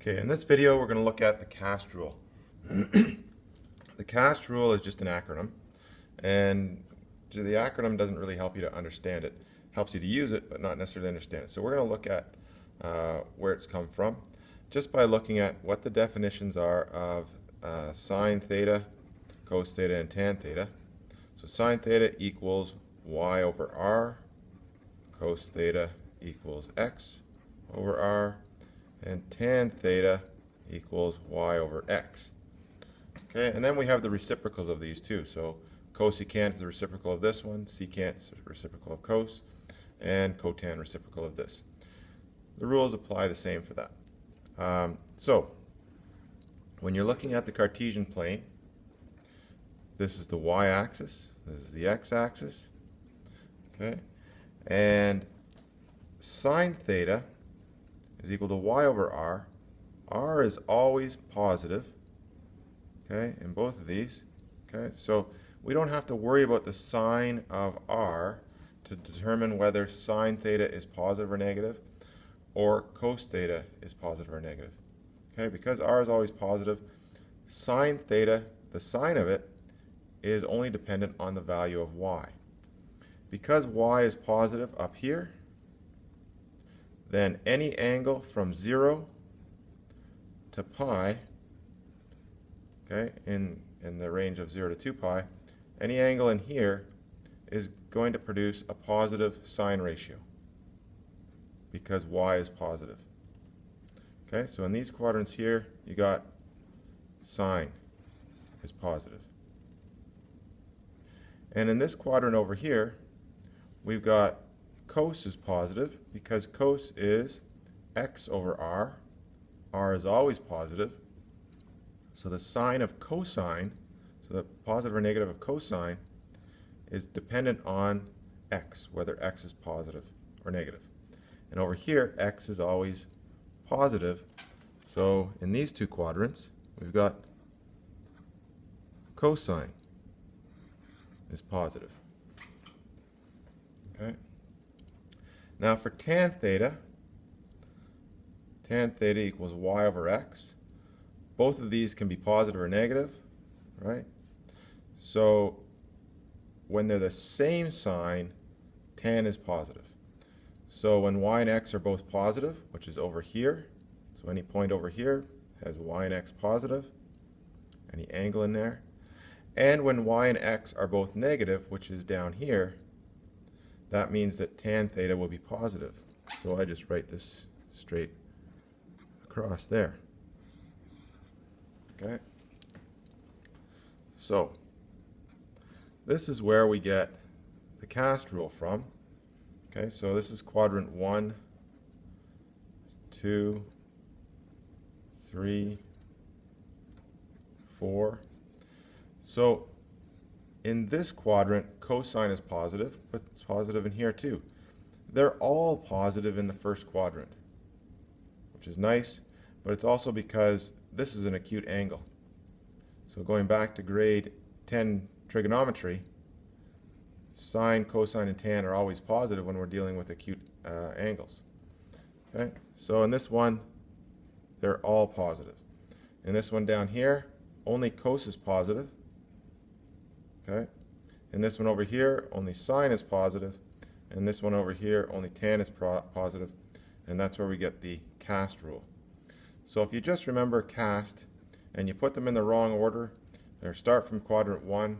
Okay, in this video we're going to look at the CAST rule. The CAST rule is just an acronym, and the acronym doesn't really help you to understand it. It helps you to use it, but not necessarily understand it. So we're going to look at where it's come from, just by looking at what the definitions are of sine theta, cos theta, and tan theta. So sine theta equals y over r, cos theta equals x over r, and tan theta equals y over x. Okay, and then we have the reciprocals of these two. So cosecant is the reciprocal of this one, secant is the reciprocal of cos, and cotan reciprocal of this. The rules apply the same for that. So when you're looking at the Cartesian plane, this is the y-axis, this is the x-axis, okay, and sine theta is equal to y over r. R is always positive, okay, in both of these, okay, so we don't have to worry about the sine of r to determine whether sine theta is positive or negative, or cos theta is positive or negative, okay, because r is always positive. Sine theta, the sine of it, is only dependent on the value of y. Because y is positive up here, then any angle from 0 to pi, okay, in the range of 0 to 2 pi, any angle in here is going to produce a positive sine ratio because y is positive. Okay, so in these quadrants here, you got sine is positive. And in this quadrant over here, we've got cos is positive because cos is x over r. R is always positive. So the sign of cosine, so the positive or negative of cosine, is dependent on x, whether x is positive or negative. And over here, x is always positive. So in these two quadrants, we've got cosine is positive. Okay. Now for tan theta equals y over x. Both of these can be positive or negative, right? So when they're the same sign, tan is positive. So when y and x are both positive, which is over here, so any point over here has y and x positive, any angle in there, and when y and x are both negative, which is down here, that means that tan theta will be positive. So I just write this straight across there. Okay. So this is where we get the CAST rule from. Okay, so this is quadrant 1, 2, 3, 4. So in this quadrant, cosine is positive, but it's positive in here too. They're all positive in the first quadrant, which is nice, but it's also because this is an acute angle. So going back to grade 10 trigonometry, sine, cosine, and tan are always positive when we're dealing with acute angles. Okay? So in this one, they're all positive. In this one down here, only cos is positive. Okay? In this one over here, only sine is positive. And this one over here, only tan is positive. And that's where we get the CAST rule. So if you just remember CAST and you put them in the wrong order, or start from quadrant 1,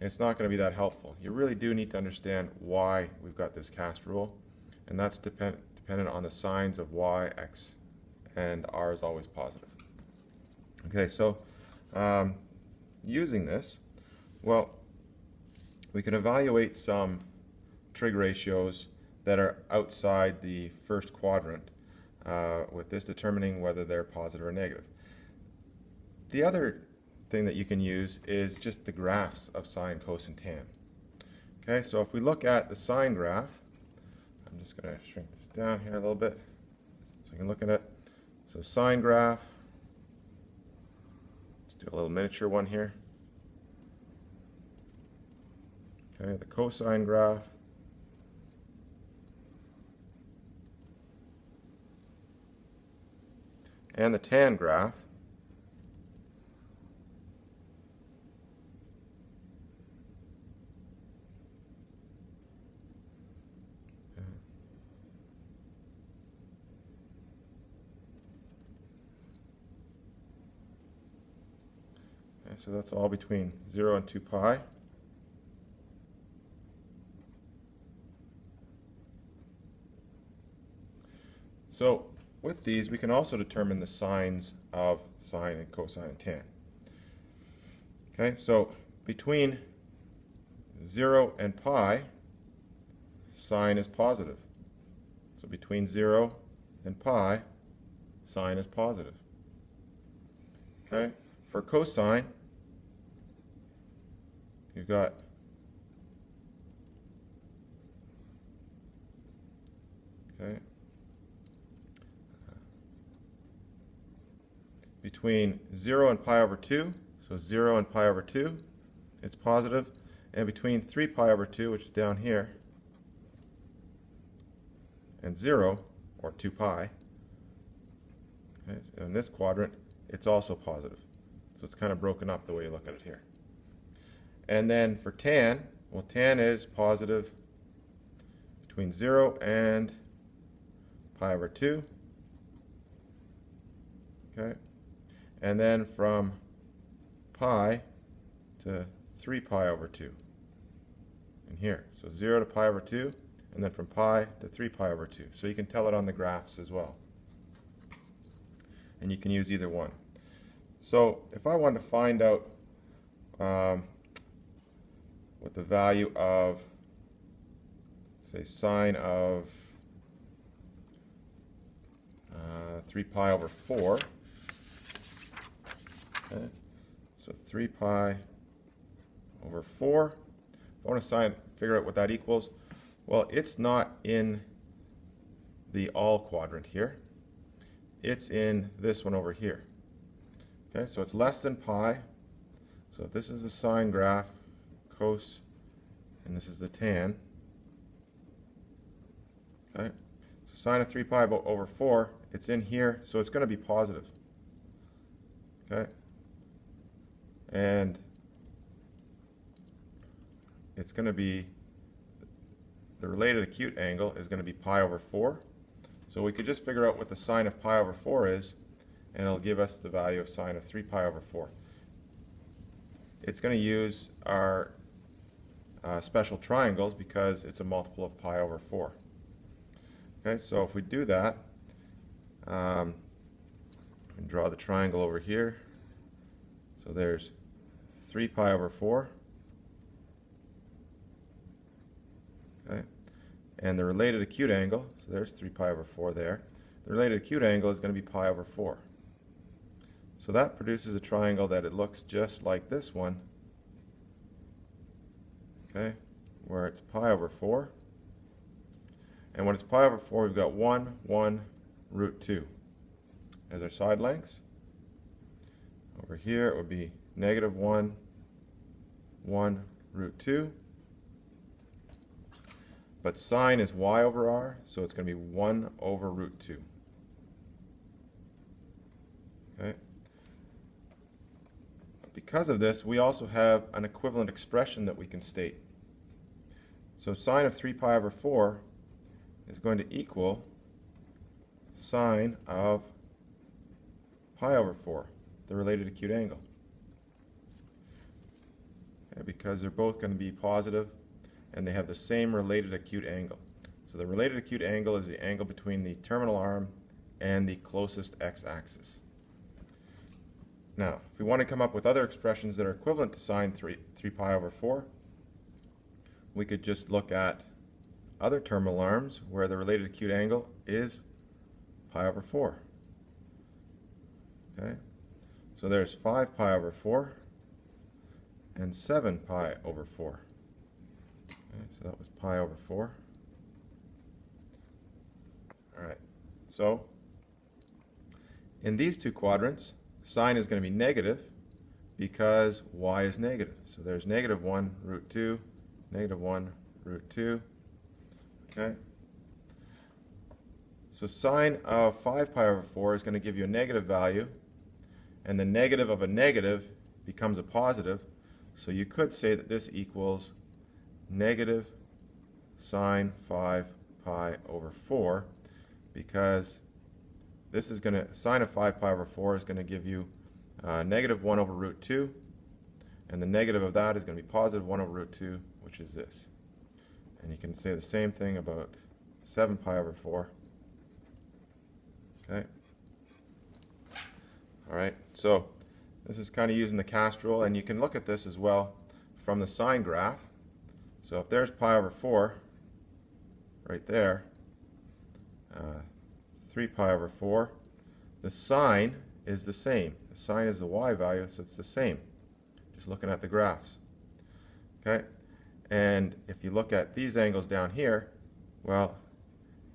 it's not going to be that helpful. You really do need to understand why we've got this CAST rule. And that's dependent on the signs of y, x, and r is always positive. Okay, so using this, well, we can evaluate some trig ratios that are outside the first quadrant, with this determining whether they're positive or negative. The other thing that you can use is just the graphs of sine, cos, and tan. Okay, so if we look at the sine graph, I'm just going to shrink this down here a little bit so you can look at it. So sine graph, let's do a little miniature one here. Okay, the cosine graph, and the tan graph, okay, so that's all between 0 and 2 pi. So with these, we can also determine the signs of sine and cosine and tan. Okay, so between 0 and pi, sine is positive. So between 0 and pi, sine is positive. Okay, for cosine, you've got between 0 and pi over 2, so 0 and pi over 2, it's positive, and between 3 pi over 2, which is down here, and 0, or 2 pi, okay, so in this quadrant, it's also positive. So it's kind of broken up the way you look at it here. And then for tan, well, tan is positive between 0 and pi over 2. Okay. And then from pi to 3 pi over 2 in here. So 0 to pi over 2, and then from pi to 3 pi over 2. So you can tell it on the graphs as well. And you can use either one. So if I wanted to find out what the value of, say, sine of 3 pi over 4, okay. So 3 pi over 4, if I want to figure out what that equals, well, it's not in the all quadrant here. It's in this one over here. Okay, so it's less than pi. So if this is the sine graph, cos, and this is the tan. Okay, so sine of 3 pi over 4, it's in here, so it's going to be positive. Okay, and it's going to be, the related acute angle is going to be pi over 4. So we could just figure out what the sine of pi over 4 is, and it'll give us the value of sine of 3 pi over 4. It's going to use our special triangles because it's a multiple of pi over 4. Okay, so if we do that, we can draw the triangle over here. So there's 3 pi over 4. Okay, and the related acute angle, so there's 3 pi over 4 there. The related acute angle is going to be pi over 4. So that produces a triangle that it looks just like this one, okay, where it's pi over 4. And when it's pi over 4, we've got 1, 1, root 2 as our side lengths. Over here, it would be negative 1, 1, root 2. But sine is y over r, so it's going to be 1 over root 2. Okay. Because of this, we also have an equivalent expression that we can state. So sine of 3 pi over 4 is going to equal sine of pi over 4, the related acute angle. Okay, because they're both going to be positive and they have the same related acute angle. So the related acute angle is the angle between the terminal arm and the closest x-axis. Now, if we want to come up with other expressions that are equivalent to sine 3 pi over 4, we could just look at other terminal arms where the related acute angle is pi over 4. Okay, so there's 5 pi over 4 and 7 pi over 4. Okay, so that was pi over 4. All right, so in these two quadrants, sine is going to be negative because y is negative. So there's negative 1 root 2, negative 1 root 2. Okay. So sine of 5 pi over 4 is going to give you a negative value, and the negative of a negative becomes a positive. So you could say that this equals negative sine 5 pi over 4, because this is going to, sine of 5 pi over 4 is going to give you negative 1 over root 2, and the negative of that is going to be positive 1 over root 2, which is this. And you can say the same thing about 7 pi over 4. Okay. All right, so this is kind of using the cast rule, and you can look at this as well from the sine graph. So if there's pi over 4 right there, 3 pi over 4, the sine is the same. The sine is the y value, so it's the same. Just looking at the graphs. Okay, and if you look at these angles down here, well,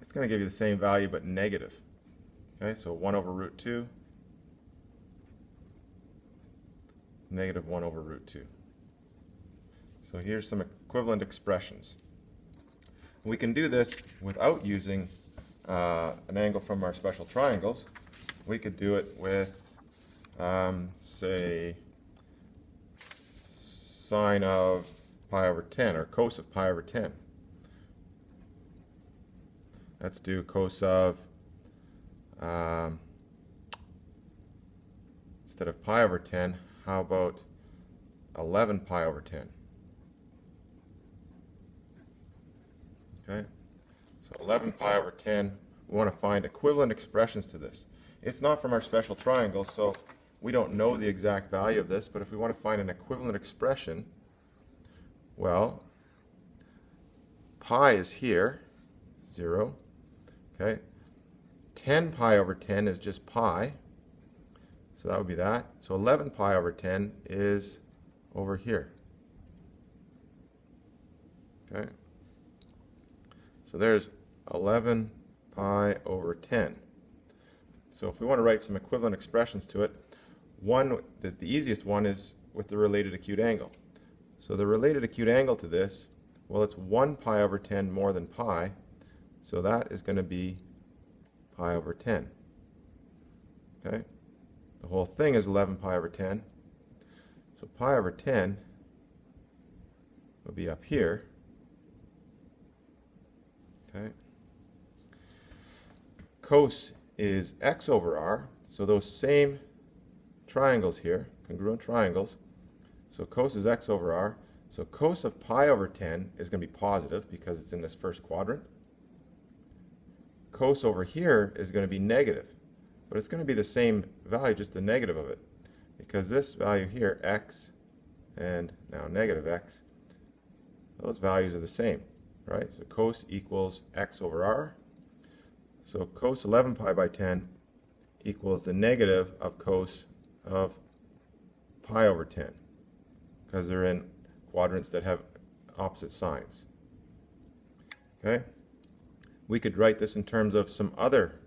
it's going to give you the same value but negative. Okay, so 1 over root 2, negative 1 over root 2. So here's some equivalent expressions. We can do this without using an angle from our special triangles. We could do it with, say, sine of pi over 10, or cos of pi over 10. Let's do cos of, instead of pi over 10, how about 11 pi over 10? Okay, so 11 pi over 10, we want to find equivalent expressions to this. It's not from our special triangle, so we don't know the exact value of this, but if we want to find an equivalent expression, well, pi is here, 0, okay. 10 pi over 10 is just pi, so that would be that. So 11 pi over 10 is over here. Okay. So there's 11 pi over 10. So if we want to write some equivalent expressions to it, the easiest one is with the related acute angle. So the related acute angle to this, well, it's 1 pi over 10 more than pi, so that is going to be pi over 10. Okay? The whole thing is 11 pi over 10. So pi over 10 will be up here. Okay? Cos is x over r, so those same triangles here, congruent triangles, so cos is x over r, so cos of pi over 10 is going to be positive because it's in this first quadrant. Cos over here is going to be negative, but it's going to be the same value, just the negative of it, because this value here, x, and now negative x, those values are the same, right? So cos equals x over r. So cos 11 pi by 10 equals the negative of cos of pi over 10, because they're in quadrants that have opposite signs. Okay? We could write this in terms of some other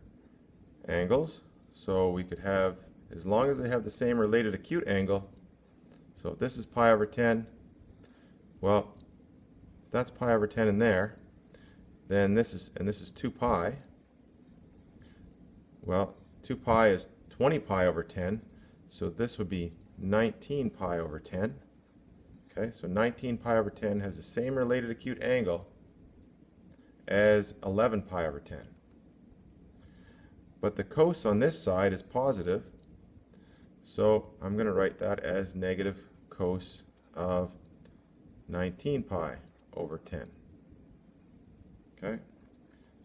angles. So we could have, as long as they have the same related acute angle, so if this is pi over 10, well, if that's pi over 10 in there, then this is 2 pi. Well, 2 pi is 20 pi over 10, so this would be 19 pi over 10. Okay, so 19 pi over 10 has the same related acute angle as 11 pi over 10. But the cos on this side is positive, so I'm going to write that as negative cos of 19 pi over 10. Okay?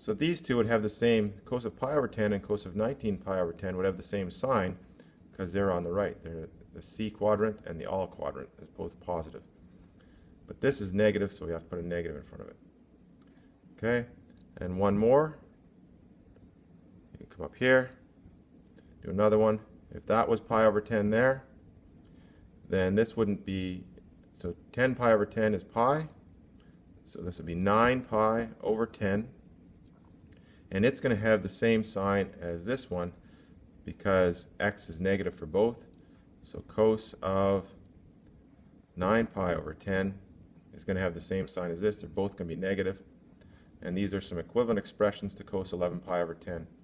So these two would have the same, cos of pi over 10 and cos of 19 pi over 10 would have the same sign because they're on the right. They're the C quadrant and the all quadrant is both positive. But this is negative, so we have to put a negative in front of it. Okay, and one more. You can come up here, do another one. If that was pi over 10 there, then this wouldn't be, so 10 pi over 10 is pi, so this would be 9 pi over 10, and it's going to have the same sign as this one because x is negative for both, so cos of 9 pi over 10 is going to have the same sign as this. They're both going to be negative. and these are some equivalent expressions to cos 11 pi over 10.